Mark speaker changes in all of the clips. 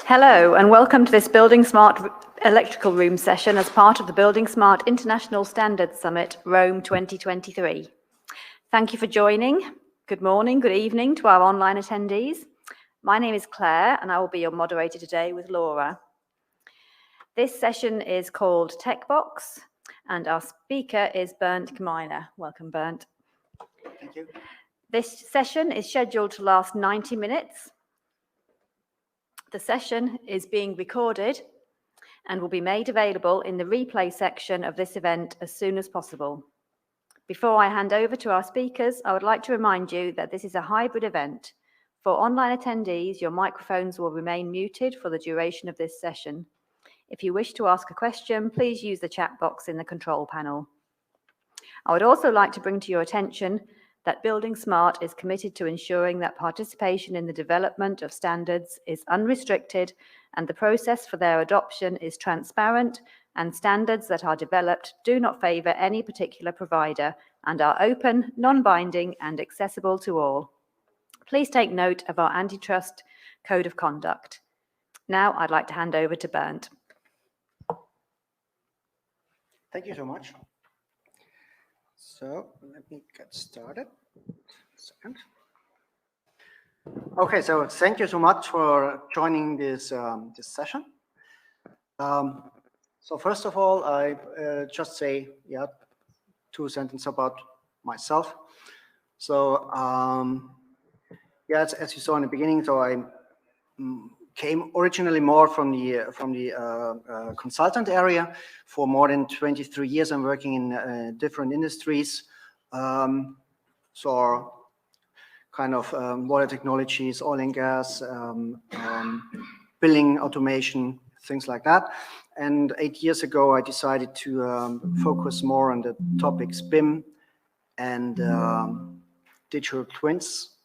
Speaker 1: Hello and welcome to this buildingSMART electrical room session as part of the buildingSMART International Standards Summit, Rome 2023. Thank you for joining. Good morning, good evening to our online attendees. My name is Claire and I will be your moderator today with Laura. This session is called TecBox and our speaker is Bernd Gmeiner. Welcome, Bernd.
Speaker 2: Thank you.
Speaker 1: This session is scheduled to last 90 minutes. The session is being recorded and will be made available in the replay section of this event as soon as possible. Before I hand over to our speakers, I would like to remind you that this is a hybrid event. For online attendees, your microphones will remain muted for the duration of this session. If you wish to ask a question, please use the chat box in the control panel. I would also like to bring to your attention that buildingSMART is committed to ensuring that participation in the development of standards is unrestricted and the process for their adoption is transparent, and standards that are developed do not favour any particular provider and are open, non-binding and accessible to all. Please take note of our antitrust code of conduct. Now I'd like to hand over to Bernd.
Speaker 2: Thank you so much. So let me get started. Second. Okay, so thank you so much for joining this this session. So first of all, I just say two sentences about myself. So as you saw in the beginning, so I came originally more from the consultant area. For more than 23 years, I'm working in different industries. So kind of water technologies, oil and gas, building automation, things like that. And 8 years ago, I decided to focus more on the topics BIM and digital twins.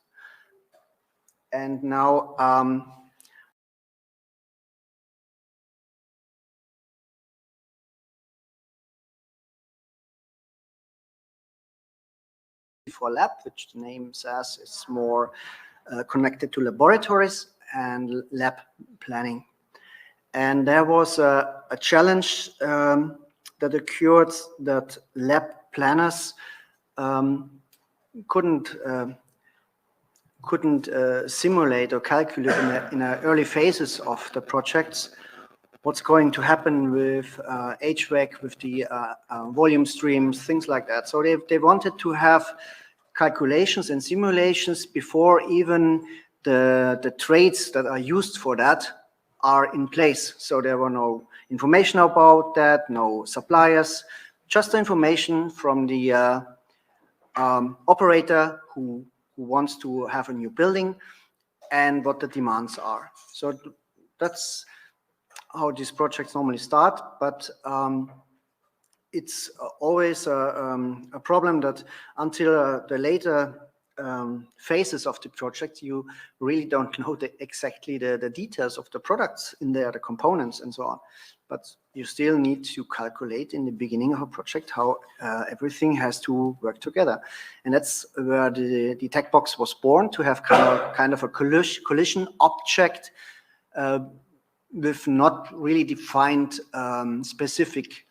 Speaker 2: And now for lab, which the name says is more connected to laboratories and lab planning. And there was a challenge that occurred that lab planners couldn't simulate or calculate in the early phases of the projects what's going to happen with HVAC, with the volume streams, things like that. So they wanted to have calculations and simulations before even the trades that are used for that are in place. So there were no information about that, no suppliers, just the information from the operator who wants to have a new building and what the demands are. So that's how these projects normally start, but it's always a problem that until the later phases of the project, you really don't know exactly the details of the products in there, the components and so on. But you still need to calculate in the beginning of a project how everything has to work together. And that's where the TecBox was born, to have kind of a collision object with not really defined specific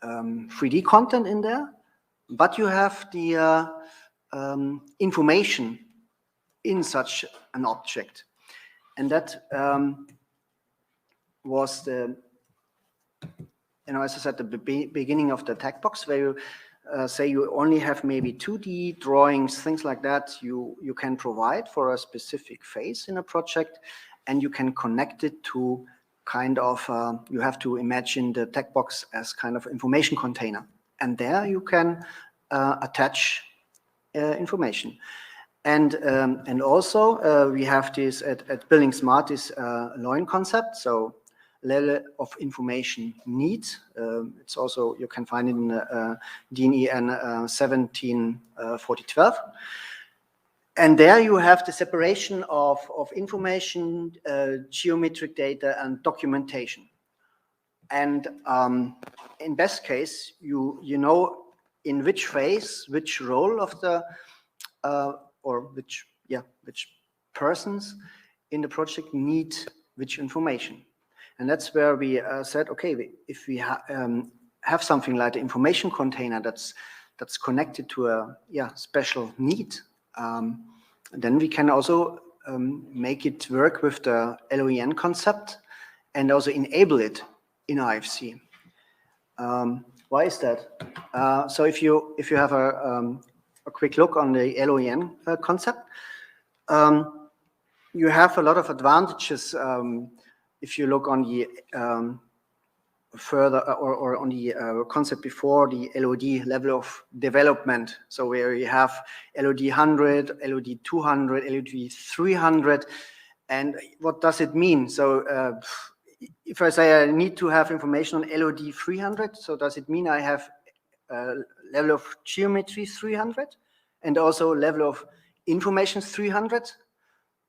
Speaker 2: 3D content in there, but you have the information in such an object. And that was the, as I said, the beginning of the TecBox, where you say you only have maybe 2D drawings, things like that, you can provide for a specific phase in a project, and you can connect it to kind of, you have to imagine the TecBox as kind of information container. And there you can attach information. And also we have this at buildingSMART, this LOIN concept, so level of information need. It's also, you can find it in DNEN 174012. And there you have the separation of information, geometric data, and documentation. And in best case, you know in which phase, which role of the, or which persons in the project need which information. And that's where we said, okay, if we have something like the information container that's connected to a special need, then we can also make it work with the LOIN concept and also enable it in IFC. Why is that? So if you have a quick look on the LOIN concept, you have a lot of advantages if you look on the further or on the concept before the LOD, level of development. So where you have LOD 100, LOD 200, LOD 300, and what does it mean? So if I say I need to have information on LOD 300, so does it mean I have level of geometry 300 and also level of information 300?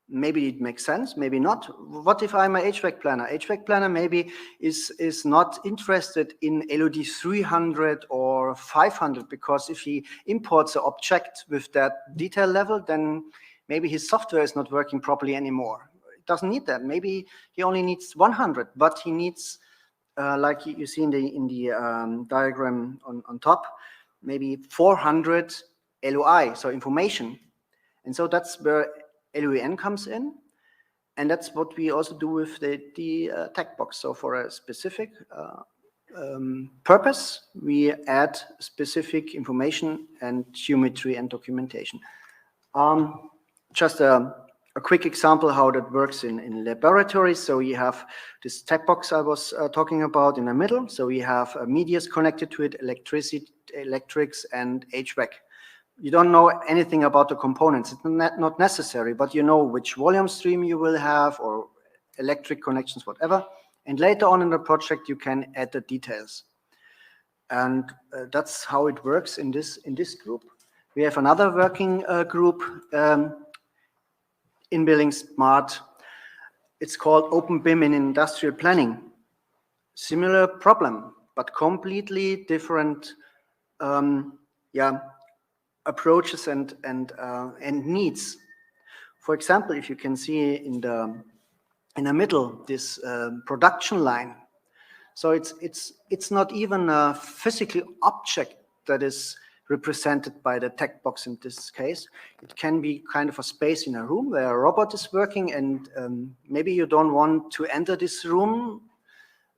Speaker 2: Maybe it makes sense, maybe not. What if I'm an HVAC planner? HVAC planner maybe is not interested in LOD 300 or 500, because if he imports an object with that detail level, then maybe his software is not working properly anymore. It doesn't need that. Maybe he only needs 100, but he needs, like you see in the diagram on top, maybe 400 LOI, so information. And so that's where LOIN comes in, and that's what we also do with the TecBox. So for a specific purpose, we add specific information and geometry and documentation. Just a quick example how that works in laboratories. So we have this TecBox I was talking about in the middle. So we have medias connected to it, electrics, and HVAC. You don't know anything about the components. It's not necessary, but you know which volume stream you will have or electric connections, whatever. And later on in the project, you can add the details. And that's how it works in this group. We have another working group in buildingSMART. It's called open-BIM in industrial planning. Similar problem, but completely different approaches and needs. For example, if you can see in the middle this production line, so it's not even a physical object that is represented by the TecBox in this case. It can be kind of a space in a room where a robot is working, and maybe you don't want to enter this room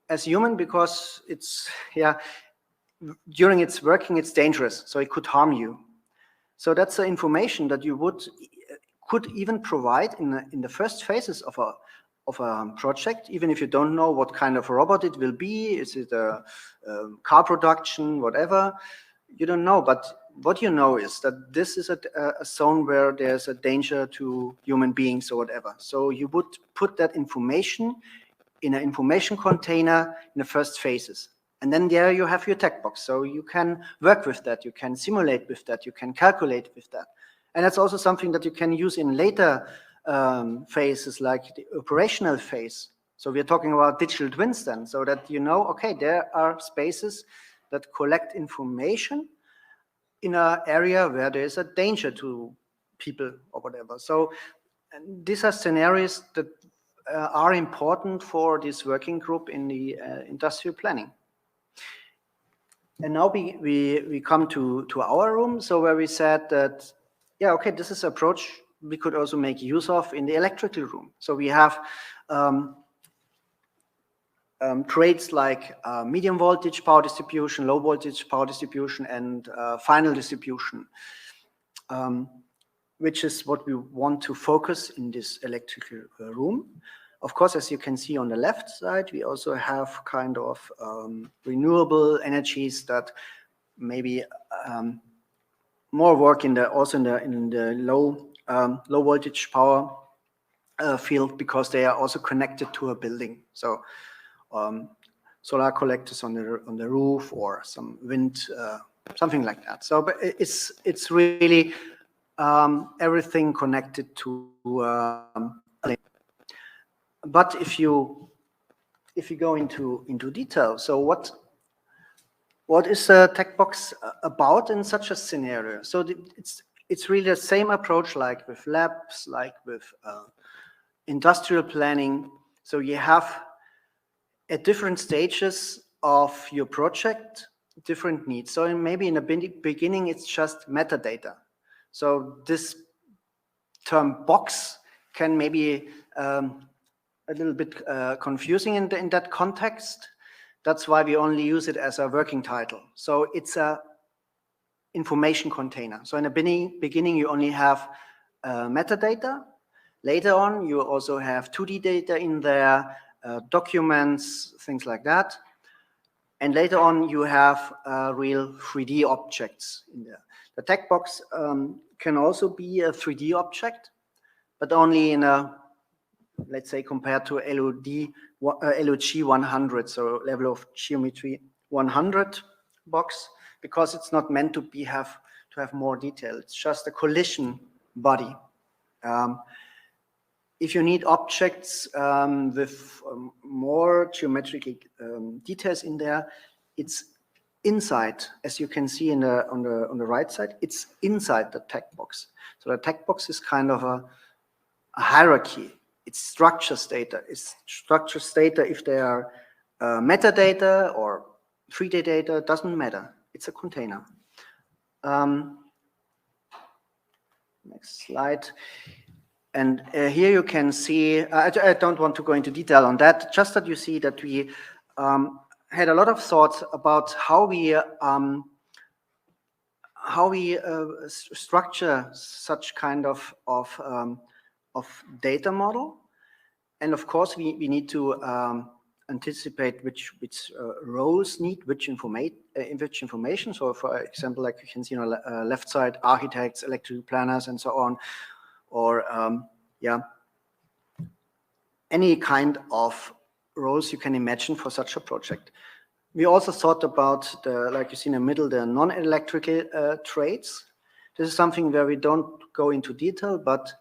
Speaker 2: as human because it's during its working it's dangerous, so it could harm you. So that's the information that you could even provide in the first phases of a project, even if you don't know what kind of robot it will be. Is it a car production, whatever? You don't know, but what you know is that this is a zone where there's a danger to human beings or whatever. So you would put that information in an information container in the first phases. And then there you have your TecBox. So you can work with that, you can simulate with that, you can calculate with that. And that's also something that you can use in later phases, like the operational phase. So we're talking about digital twins then, so that you know, okay, there are spaces that collect information in an area where there is a danger to people or whatever. So these are scenarios that are important for this working group in the industrial planning. And now we come to our room, so where we said that, yeah, okay, this is an approach we could also make use of in the electrical room. So we have traits like medium voltage power distribution, low voltage power distribution, and final distribution, which is what we want to focus in this electrical room. Of course, as you can see on the left side, we also have kind of renewable energies that maybe more work in the low voltage power field, because they are also connected to a building. So solar collectors on the roof, or some wind, something like that. So, but it's really everything connected to. But if you go into detail, so what is a TecBox about in such a scenario? So it's really the same approach like with labs, like with industrial planning. So you have at different stages of your project, different needs. So maybe in the beginning, it's just metadata. So this term box can maybe a little bit confusing in that context. That's why we only use it as a working title. So it's a information container. So in the beginning, you only have metadata. Later on, you also have 2D data in there, documents, things like that. And later on, you have real 3D objects in there. The TecBox can also be a 3D object, but only in a, let's say, compared to LOG 100, so level of geometry 100 box, because it's not meant to have more detail. It's just a collision body. If you need objects with more geometrical details in there, it's inside, as you can see on the right side, it's inside the TecBox. So the TecBox is kind of a hierarchy. It's structures data. It's structures data if they are metadata or 3D data, doesn't matter. It's a container. Next slide. And here you can see, I don't want to go into detail on that, just that you see that we had a lot of thoughts about how we structure such kind of data model. And of course, we need to anticipate which roles need which information. So for example, like you can see on the left side, architects, electrical planners, and so on. Or yeah, any kind of roles you can imagine for such a project. We also thought about like you see in the middle, the non-electrical trades. This is something where we don't go into detail, but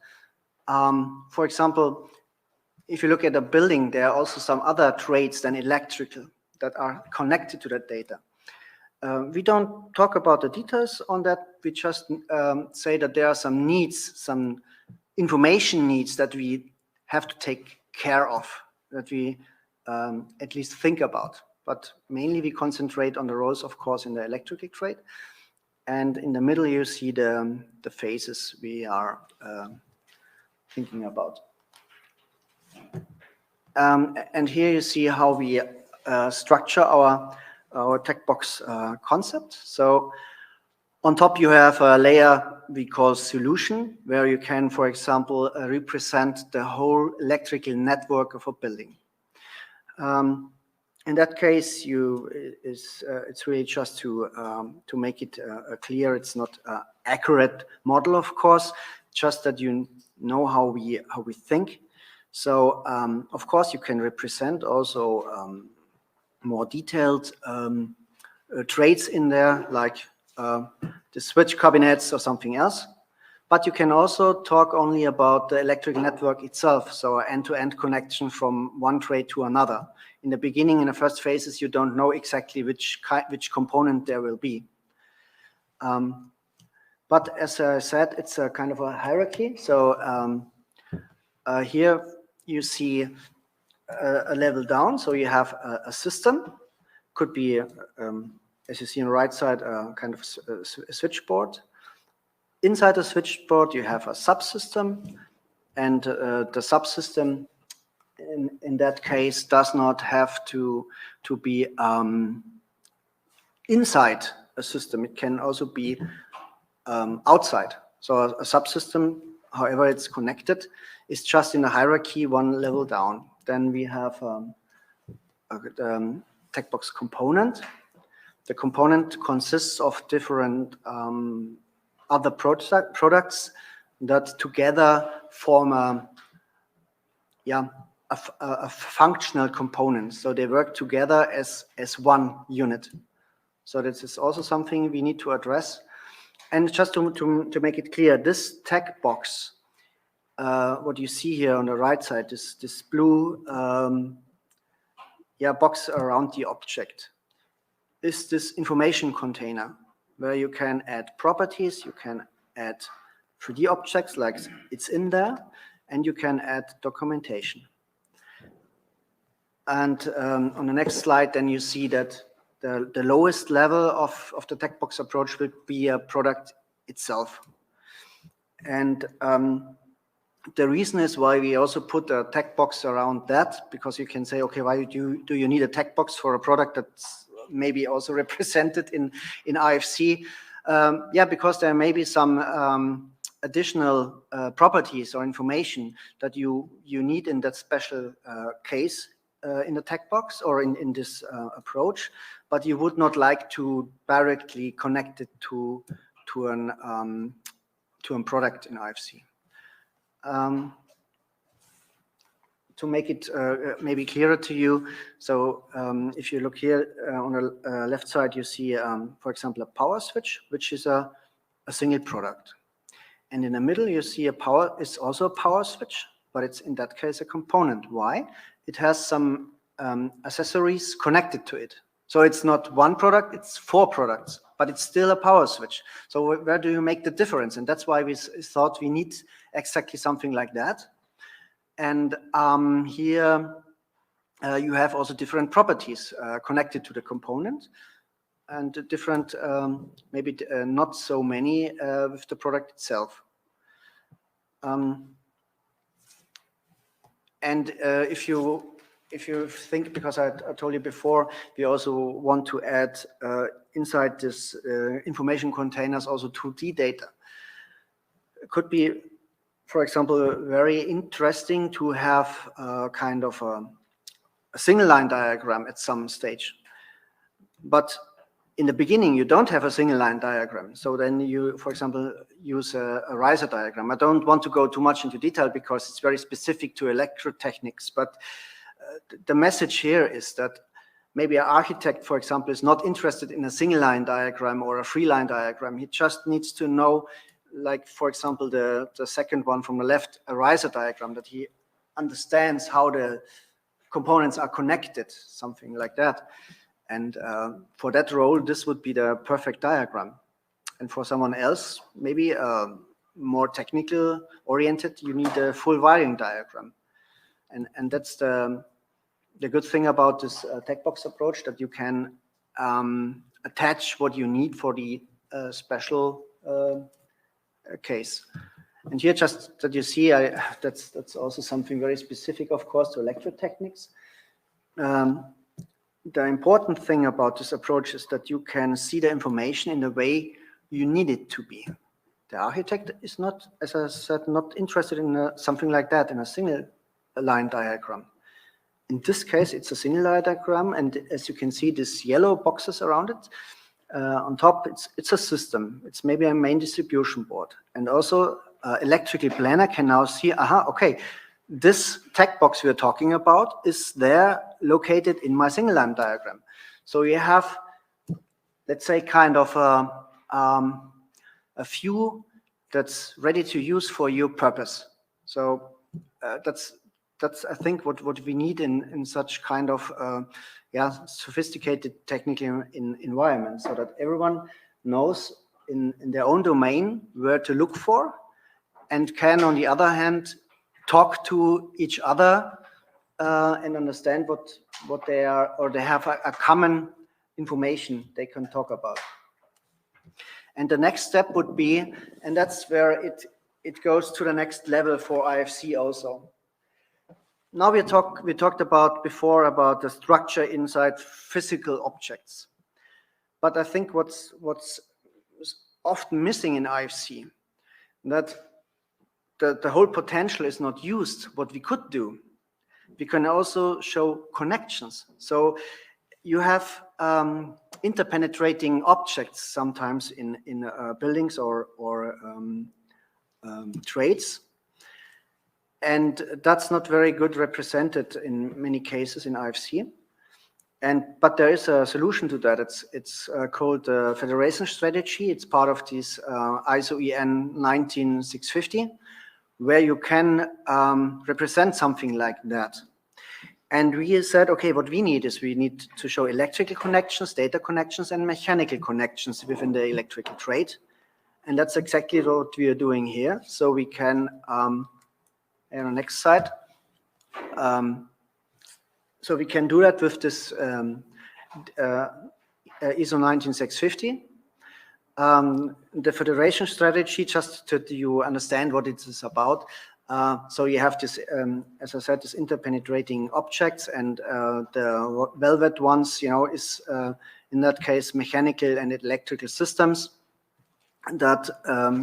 Speaker 2: for example, if you look at a building, there are also some other trades than electrical that are connected to that data. We don't talk about the details on that. We just say that there are some needs, some information needs that we have to take care of, that we at least think about. But mainly we concentrate on the roles, of course, in the electrical trade. And in the middle, you see the phases we are thinking about. And here you see how we structure our TecBox concept. So on top, you have a layer we call solution, where you can, for example, represent the whole electrical network of a building. In that case, it's really just to make it clear. It's not an accurate model, of course, just that you know how we think. So, of course, you can represent also more detailed traits in there, like the switch cabinets or something else. But you can also talk only about the electrical network itself, so end-to-end connection from one trade to another. In the beginning, in the first phases, you don't know exactly which component there will be. But as I said, it's a kind of a hierarchy. So here you see a level down. So you have a system, could be, as you see on the right side, kind of a switchboard. Inside the switchboard, you have a subsystem, and the subsystem in that case does not have to be inside a system. It can also be outside. So a subsystem, however it's connected, is just in the hierarchy one level down. Then we have a TecBox component. The component consists of different other products that together form a functional component. So they work together as one unit. So this is also something we need to address. And just to make it clear, this TecBox, what you see here on the right side, this blue box around the object, is this information container where you can add properties, you can add 3D objects like it's in there, and you can add documentation. And on the next slide, then you see that the lowest level of the TecBox approach will be a product itself. And the reason is why we also put a TecBox around that, because you can say, okay, why do you need a TecBox for a product that's maybe also represented in IFC? Yeah, because there may be some additional properties or information that you need in that special case in the TecBox or in this approach, but you would not like to directly connect it to a product in IFC. To make it maybe clearer to you, so if you look here on the left side, you see, for example, a power switch, which is a single product. And in the middle, you see it's also a power switch, but it's in that case a component. Why? It has some accessories connected to it. So it's not one product, it's 4 products, but it's still a power switch. So where do you make the difference? And that's why we thought we need exactly something like that. And here you have also different properties connected to the component, and different, maybe not so many with the product itself. And if you think, because I told you before, we also want to add inside this information containers also 2D data. It could be, for example, very interesting to have kind of a single line diagram at some stage. But in the beginning, you don't have a single line diagram. So then you, for example, use a riser diagram. I don't want to go too much into detail because it's very specific to electrotechnics. But the message here is that maybe an architect, for example, is not interested in a single line diagram or a 3-line diagram. He just needs to know, like, for example, the second one from the left, a riser diagram, that he understands how the components are connected, something like that. And for that role, this would be the perfect diagram. And for someone else, maybe more technical oriented, you need a full wiring diagram. And that's the good thing about this TecBox approach, that you can attach what you need for the special case. And here, just that you see, that's also something very specific, of course, to electrotechnics. The important thing about this approach is that you can see the information in the way you need it to be. The architect is not, as I said, not interested in something like that, in a single line diagram. In this case, it's a single line diagram, and as you can see, these yellow boxes around it, on top, it's a system. It's maybe a main distribution board. And also, electrical planner can now see, okay, this TecBox we're talking about is there located in my single line diagram. So you have, let's say, kind of a view that's ready to use for your purpose. So that's I think what we need in such kind of sophisticated technical environment, so that everyone knows in their own domain where to look for, and can, on the other hand, talk to each other and understand what they are, or they have a common information they can talk about. And the next step would be, and that's where it goes to the next level for IFC also. Now we talked about before about the structure inside physical objects, but I think what's often missing in IFC, that the whole potential is not used. What we could do, we can also show connections. So you have interpenetrating objects sometimes in buildings or trades. And that's not very good represented in many cases in IFC. But there is a solution to that. It's called the federation strategy. It's part of this ISO EN 19650, where you can represent something like that. And we said, okay, what we need is we need to show electrical connections, data connections, and mechanical connections within the electrical trade. And that's exactly what we are doing here. So we can, on the next slide, So we can do that with this ISO 19650. The federation strategy, just to you understand what it is about. So you have this, as I said, this interpenetrating objects, and the velvet ones, you know, is in that case mechanical and electrical systems that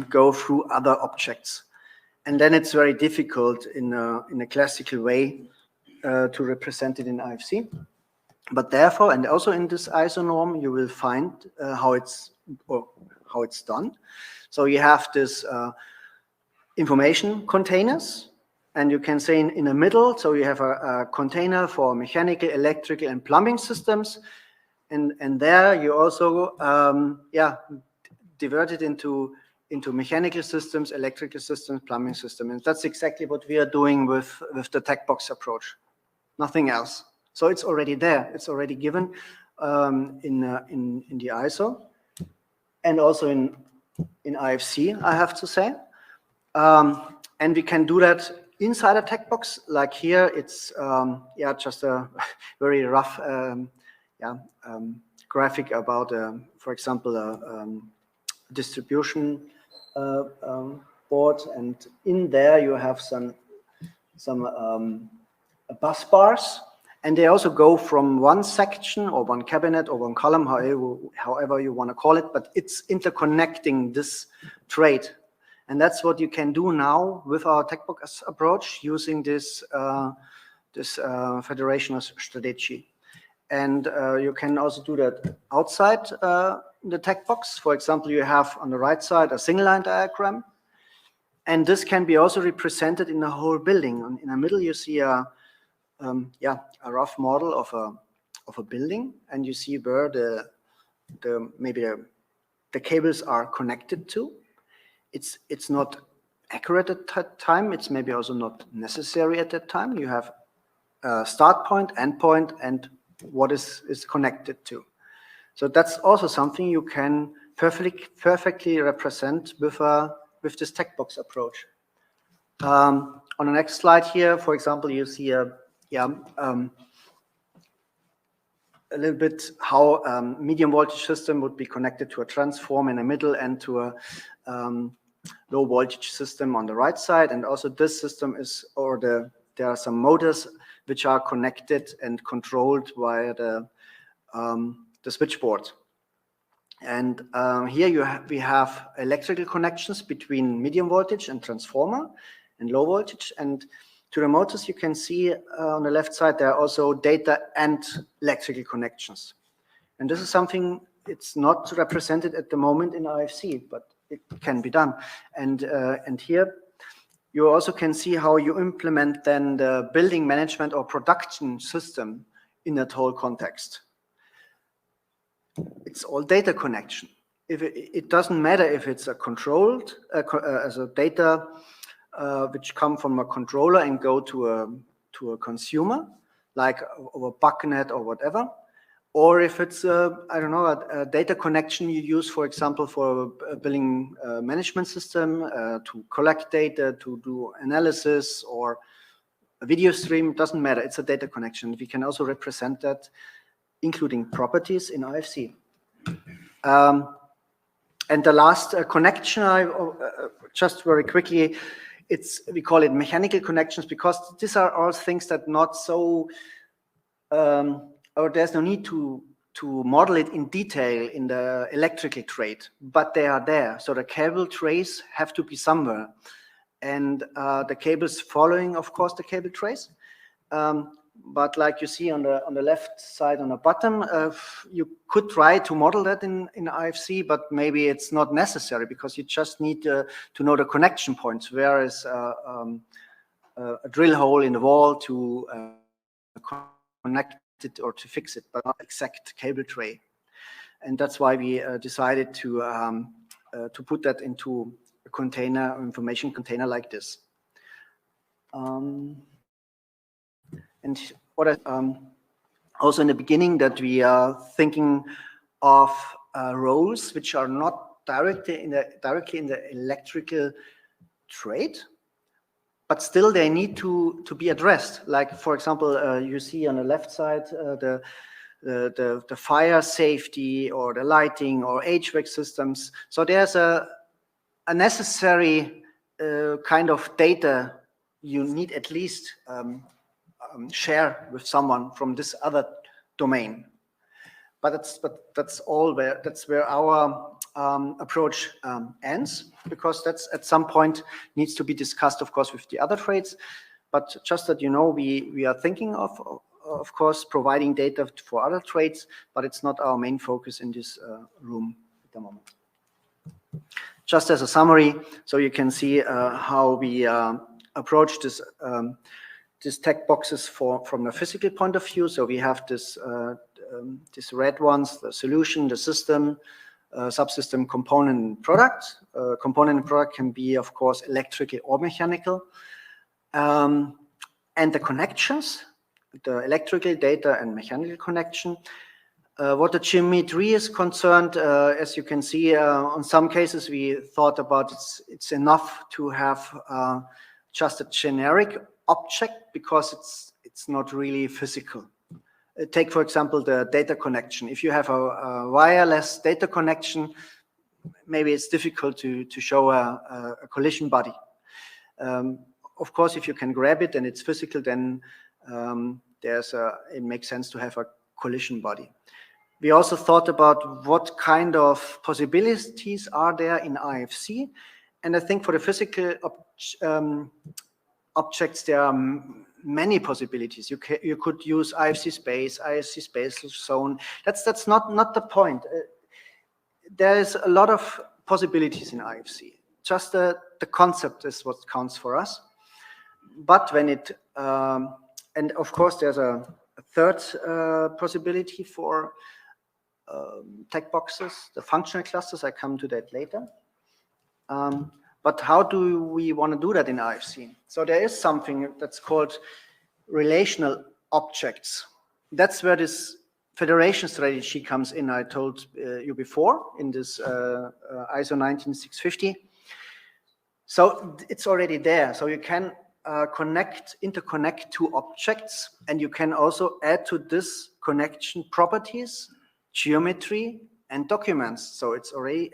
Speaker 2: go through other objects. And then it's very difficult in a classical way to represent it in IFC. But therefore, and also in this ISO norm, you will find how it's done. So you have this information containers, and you can say in the middle, so you have a container for mechanical, electrical, and plumbing systems, and there you also divert it into mechanical systems, electrical systems, plumbing systems, and that's exactly what we are doing with the TecBox approach. Nothing else. So it's already there. It's already given in the ISO, and also in IFC, I have to say. And we can do that inside a TecBox. Like here, it's just a very rough graphic about, for example, a distribution board, and in there you have some bus bars, and they also go from one section or one cabinet or one column, however you want to call it, but it's interconnecting this trait. And that's what you can do now with our TecBox approach, using this federation strategy. And you can also do that outside the TecBox. For example, you have on the right side a single line diagram, and this can be also represented in the whole building. In the middle, you see a rough model of a building, and you see where maybe the cables are connected to. It's not accurate at that time. It's maybe also not necessary at that time. You have a start point, end point, and what is connected to. So that's also something you can perfectly represent with this TecBox approach. On the next slide here, for example, you see a little bit how medium voltage system would be connected to a transformer in the middle and to a low voltage system on the right side. And also this system is, there are some motors which are connected and controlled via the switchboard. And here we have electrical connections between medium voltage and transformer and low voltage. And to the motors, you can see on the left side, there are also data and electrical connections. And this is something, it's not represented at the moment in IFC, but it can be done. And here you also can see how you implement then the building management or production system in that whole context. It's all data connection. It doesn't matter if it's a controlled, as a data which come from a controller and go to a consumer, like over BACnet or whatever, or if it's a data connection you use, for example, for a building management system to collect data, to do analysis, or a video stream. It doesn't matter. It's a data connection. We can also represent that, including properties in IFC. And the last connection, just very quickly, we call it mechanical connections, because these are all things that not so, or there's no need to model it in detail in the electrical trait, but they are there. So the cable trays have to be somewhere, and the cables following, of course, the cable trays. But like you see on the left side on the bottom, you could try to model that in IFC, but maybe it's not necessary, because you just need to know the connection points. Where is a drill hole in the wall to connect it or to fix it, but not exact cable tray. And that's why we decided to put that into a container, information container like this. And what also in the beginning, that we are thinking of roles which are not directly in the electrical trade, but still they need to be addressed. Like, for example, you see on the left side the fire safety or the lighting or HVAC systems. So there's a necessary kind of data you need at least share with someone from this other domain. But that's where our approach ends, because that's at some point needs to be discussed, of course, with the other trades. But just that you know, we are thinking of course, providing data for other trades, but it's not our main focus in this room at the moment. Just as a summary, so you can see how we approach this TecBoxes from a physical point of view. So we have this these red ones, the solution, the system, subsystem, component, and product. Component and product can be, of course, electrical or mechanical. And the connections, the electrical data and mechanical connection. What the geometry is concerned, as you can see, on some cases we thought about it's enough to have just a generic object, because it's not really physical. Take, for example, the data connection. If you have a wireless data connection, maybe it's difficult to show a collision body. Of course, if you can grab it and it's physical, then it makes sense to have a collision body. We also thought about what kind of possibilities are there in IFC. And I think for the physical objects, there are many possibilities. You could use IFC space, IFC space zone. That's not the point. There is a lot of possibilities in IFC. Just the concept is what counts for us. But when it, and of course there's a third possibility for TecBoxes, the functional clusters. I come to that later. But how do we want to do that in IFC? So there is something that's called relational objects. That's where this federation strategy comes in. I told you before in this ISO 19650. So it's already there. So you can interconnect two objects, and you can also add to this connection properties, geometry, and documents. So it's already,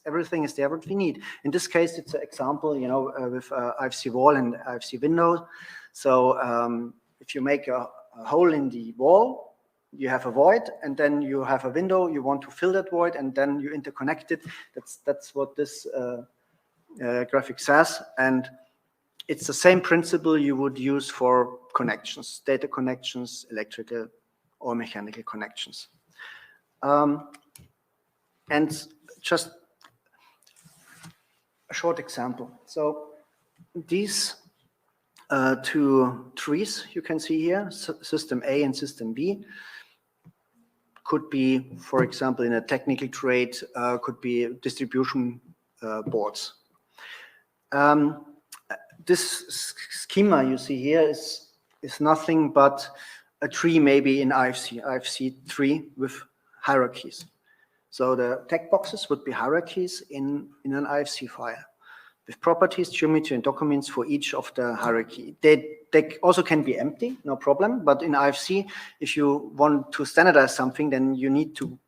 Speaker 2: everything is there what we need. In this case, it's an example, you know, with IFC wall and IFC window. So if you make a hole in the wall, you have a void, and then you have a window, you want to fill that void, and then you interconnect it. That's what this graphic says. And it's the same principle you would use for connections, data connections, electrical or mechanical connections. And just a short example. So these two trees you can see here, system A and system B, could be, for example, in a technical trade, could be distribution boards. This schema you see here is nothing but a tree maybe in IFC 3 with hierarchies. So the TecBoxes would be hierarchies in an IFC file with properties, geometry, and documents for each of the hierarchy. They also can be empty, no problem. But in IFC, if you want to standardize something, then you need to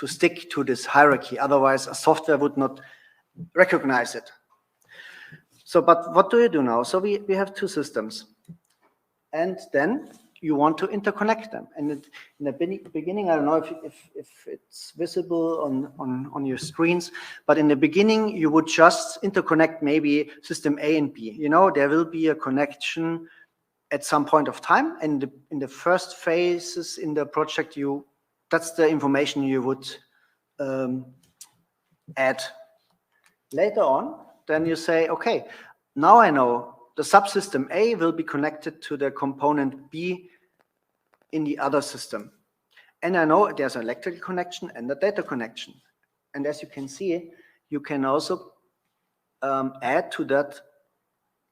Speaker 2: stick to this hierarchy. Otherwise, a software would not recognize it. So, but what do you do now? So we have two systems. And then you want to interconnect them. And in the beginning, I don't know if it's visible on your screens, but in the beginning, you would just interconnect maybe system A and B. You know, there will be a connection at some point of time. And in the first phases in the project, that's the information you would add. Later on, then you say, okay, now I know the subsystem A will be connected to the component B in the other system. And I know there's an electrical connection and a data connection. And as you can see, you can also add to that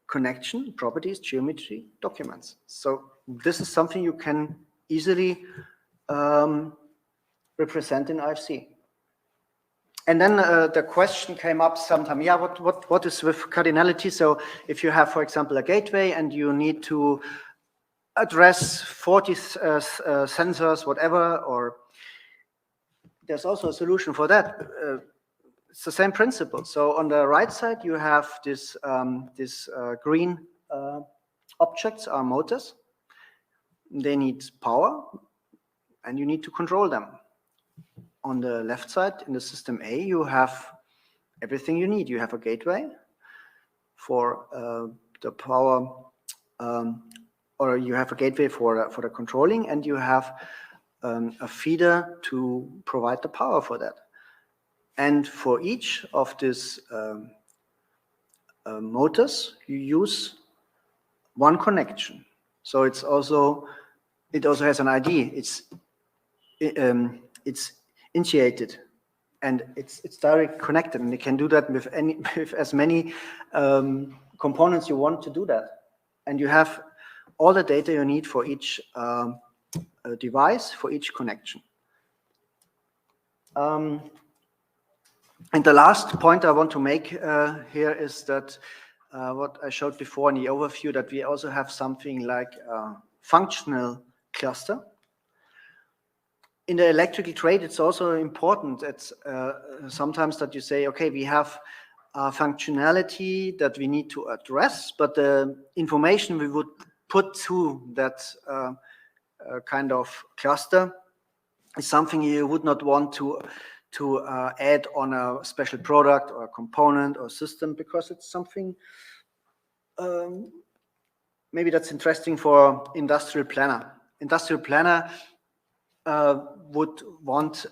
Speaker 2: connection properties, geometry, documents. So this is something you can easily represent in IFC. And then the question came up sometime, yeah, what is with cardinality? So if you have, for example, a gateway and you need to address 40 sensors, whatever, or there's also a solution for that. It's the same principle. So on the right side, you have this green objects are motors. They need power, and you need to control them. On the left side, in the system A, you have everything you need. You have a gateway for the power, or you have a gateway for the controlling, and you have a feeder to provide the power for that. And for each of these motors, you use one connection. So it also has an ID. It's initiated, and it's direct connected, and you can do that with as many components you want to do that, and you have all the data you need for each device, for each connection. And the last point I want to make here is that what I showed before in the overview, that we also have something like a functional cluster. In the electrical trade, it's also important. It's sometimes that you say, okay, we have functionality that we need to address, but the information we would put to that kind of cluster is something you would not want to add on a special product or a component or system, because it's something maybe that's interesting for industrial planner. Industrial planner would want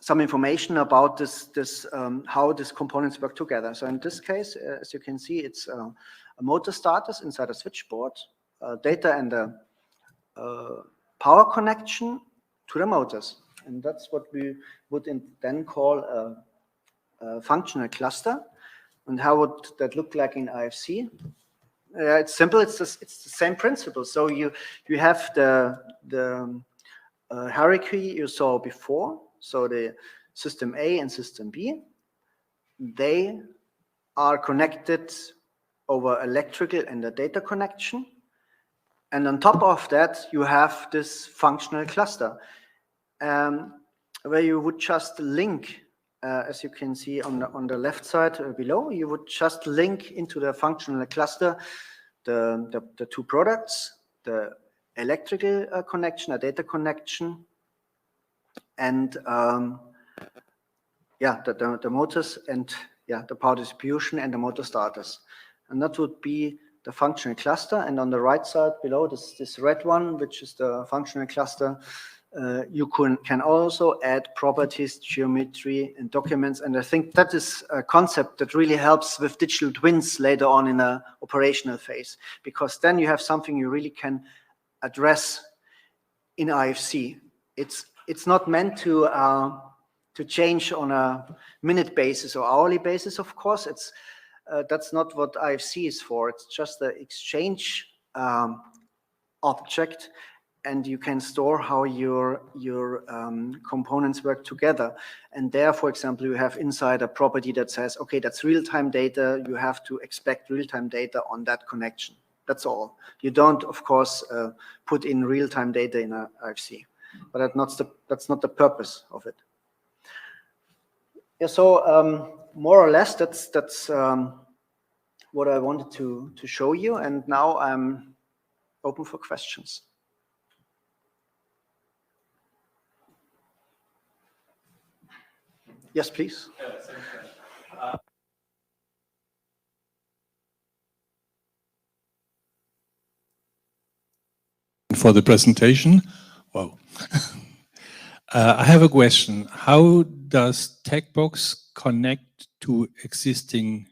Speaker 2: some information about this how these components work together. So in this case, as you can see, it's a motor starters inside a switchboard, data and a power connection to the motors. And that's what we would then call a functional cluster. And how would that look like in IFC? It's simple. It's the same principle. So you have the hierarchy you saw before. So the system A and system B, they are connected over electrical and a data connection. And on top of that, you have this functional cluster, where you would just link, as you can see on the left side below, you would just link into the functional cluster the two products, the electrical connection, a data connection, and the motors, and the power distribution and the motor starters. And that would be the functional cluster. And on the right side below, this red one, which is the functional cluster, you can also add properties, geometry, and documents. And I think that is a concept that really helps with digital twins later on in an operational phase, because then you have something you really can address in IFC. It's not meant to change on a minute basis or hourly basis, of course. That's not what IFC is for. It's just the exchange object, and you can store how your components work together. And there, for example, you have inside a property that says, okay, that's real-time data. You have to expect real-time data on that connection. That's all. You don't, of course, put in real-time data in a IFC, but that's not the purpose of it. Yeah, so more or less, that's what I wanted to show you, and now I'm open for questions. Yes, please.
Speaker 3: For the presentation. Wow. I have a question. How does TecBox connect to existing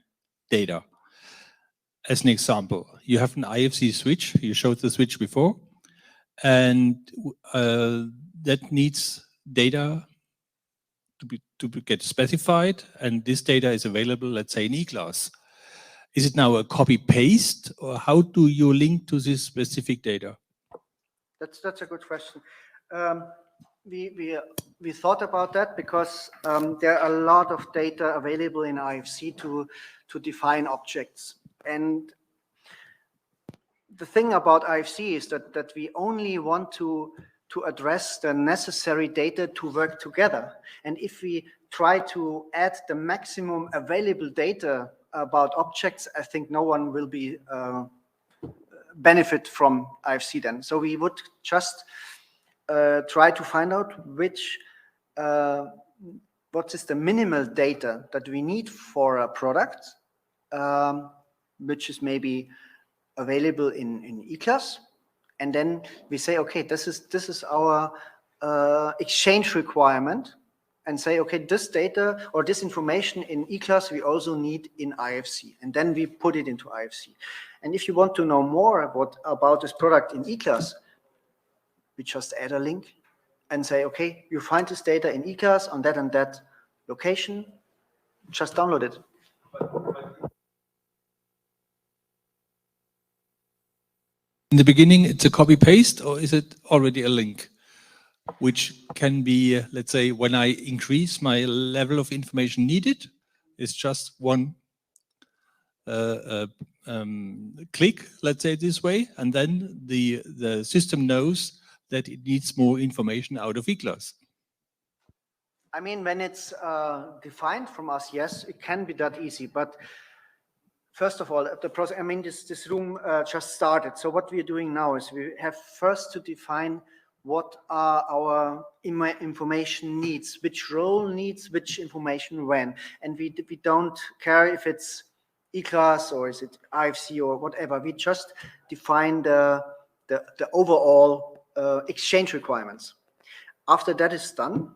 Speaker 3: data? As an example, you have an IFC switch. You showed the switch before, and that needs data to get specified, and this data is available, let's say, in E-class. Is it now a copy-paste, or how do you link to this specific data?
Speaker 2: That's a good question. We we thought about that because there are a lot of data available in IFC to define objects. And the thing about IFC is that we only want to address the necessary data to work together. And if we try to add the maximum available data about objects, I think no one will be benefit from IFC then. So we would just try to find out what is the minimal data that we need for a product, which is maybe available in E-class, and then we say, okay, this is our exchange requirement, and say, okay, this data or this information in E-class we also need in IFC, and then we put it into IFC. And if you want to know more about this product in E-class, we just add a link and say, okay, you find this data in E-class on that and that location, just download it.
Speaker 3: In the beginning, it's a copy-paste, or is it already a link? Which can be, let's say, when I increase my level of information needed, it's just one click, let's say it this way, and then the system knows that it needs more information out of E-class.
Speaker 2: I mean, when it's defined from us, yes, it can be that easy, but first of all, the process, I mean, this room just started. So what we're doing now is we have first to define what are our information needs, which role needs which information when. And we don't care if it's E-class or is it IFC or whatever. We just define the overall exchange requirements. After that is done,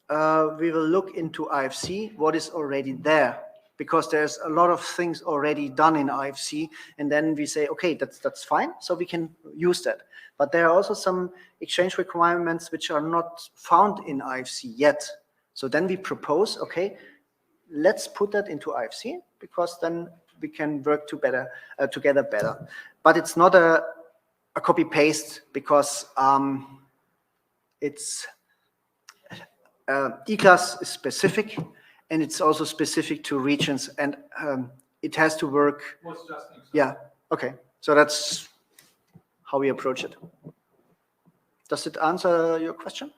Speaker 2: we will look into IFC, what is already there, because there's a lot of things already done in IFC, and then we say, okay, that's fine, so we can use that. But there are also some exchange requirements which are not found in IFC yet. So then we propose, okay, let's put that into IFC, because then we can work together better. But it's not a copy-paste, because it's E-class is specific, and it's also specific to regions, and it has to work. Yeah, okay. So that's how we approach it. Does it answer your question?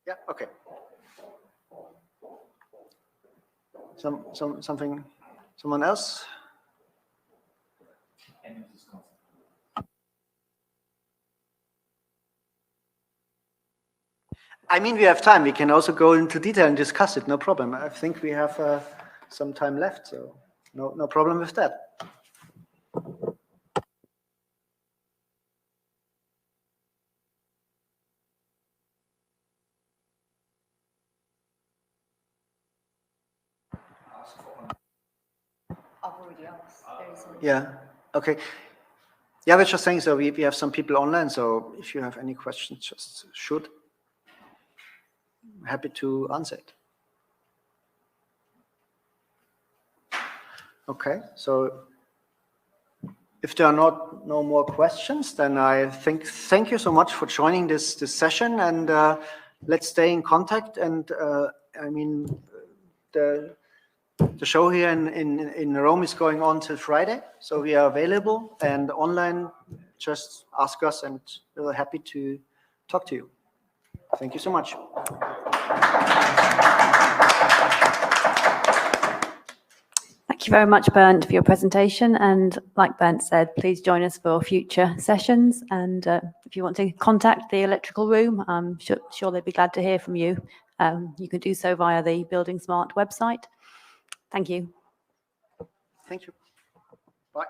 Speaker 2: Yeah, okay. Someone else? I mean, we have time. We can also go into detail and discuss it. No problem. I think we have some time left, so no problem with that.
Speaker 1: I've already asked.
Speaker 2: Yeah. Okay. Yeah, we're just saying. So we have some people online. So if you have any questions, just shoot. Happy to answer it. Okay, so if there are no more questions, then I think thank you so much for joining this session, and let's stay in contact. And I mean, the show here in Rome is going on till Friday, so we are available and online. Just ask us, and we're happy to talk to you. Thank you so much.
Speaker 1: Thank you very much, Bernd, for your presentation. And like Bernd said, please join us for future sessions. And if you want to contact the electrical room, I'm sure they'd be glad to hear from you. You can do so via the buildingSMART website. Thank you.
Speaker 2: Thank you. Bye.